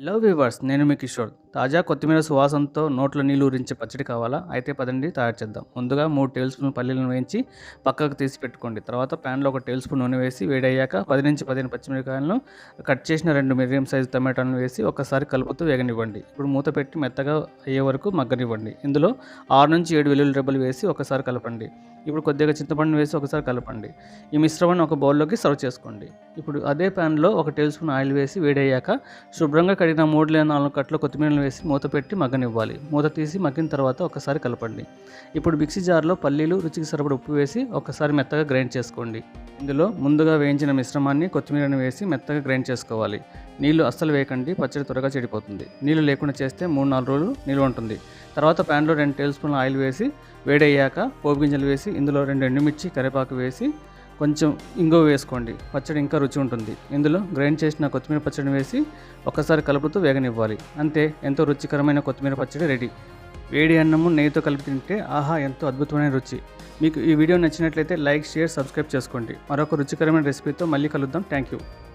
Love viewers, నేను మీ కిషోర్. తాజా కొత్తిమీర సువాసనతో నోట్లో నీళ్లు ఊరించే పచ్చడి కావాలా? అయితే పదండి తయారు చేద్దాం. ముందుగా 3 టేబుల్ స్పూన్ల పల్లీలను వేయించి పక్కకు తీసి పెట్టుకోండి. తర్వాత ప్యాన్లో 1 టేబుల్ స్పూన్ నూనె వేసి వేడయ్యాక 10-15 పచ్చిమిరపకాయలను, కట్ చేసిన 2 మీడియం సైజు టమాటాలను వేసి ఒకసారి కలుపుతూ వేగనివ్వండి. ఇప్పుడు మూత పెట్టి మెత్తగా అయ్యే వరకు మగ్గనివ్వండి. ఇందులో 6-7 వెల్లుల్లి రెబ్బలు వేసి ఒకసారి కలపండి. ఇప్పుడు కొద్దిగా చింతపండును వేసి ఒకసారి కలపండి. ఈ మిశ్రమాన్ని ఒక బౌల్లోకి సర్వ్ చేసుకోండి. ఇప్పుడు అదే ప్యాన్లో 1 టేబుల్ స్పూన్ ఆయిల్ వేసి వేడయ్యాక శుభ్రంగా కడిగిన 3 లేదా 4 కట్టల కొత్తిమీరను వేసి మూత పెట్టి మగ్గనివ్వాలి. మూత తీసి మగ్గిన తర్వాత ఒకసారి కలపండి. ఇప్పుడు మిక్సీ జార్లో పల్లీలు, రుచికి సరిపడ ఉప్పు వేసి ఒకసారి మెత్తగా గ్రైండ్ చేసుకోండి. ఇందులో ముందుగా వేయించిన మిశ్రమాన్ని కొత్తిమీరను వేసి మెత్తగా గ్రైండ్ చేసుకోవాలి. నీళ్లు అస్సలు వేయకండి, పచ్చడి త్వరగా చెడిపోతుంది. నీళ్లు లేకుండా చేస్తే 3-4 రోజులు నిల్వ ఉంటుంది. తర్వాత ప్యాన్లో 2 టేబుల్ స్పూన్ల ఆయిల్ వేసి వేడయ్యాక పోపు గింజలు వేసి ఇందులో 2 ఎండుమిర్చి, కరివేపాకు వేసి కొంచెం ఇంగువ వేసుకోండి. పచ్చడి ఇంకా రుచి ఉంటుంది. ఇందులో గ్రైండ్ చేసిన కొత్తిమీర పచ్చడిని వేసి ఒకసారి కలుపుతూ వేగనివ్వాలి. అంతే, ఎంతో రుచికరమైన కొత్తిమీర పచ్చడి రెడీ. వేడి అన్నము నెయ్యితో కలిపి తింటే ఆహా, ఎంతో అద్భుతమైన రుచి. మీకు ఈ వీడియో నచ్చినట్లయితే లైక్, షేర్, సబ్స్క్రైబ్ చేసుకోండి. మరొక రుచికరమైన రెసిపీతో మళ్ళీ కలుద్దాం. Thank you.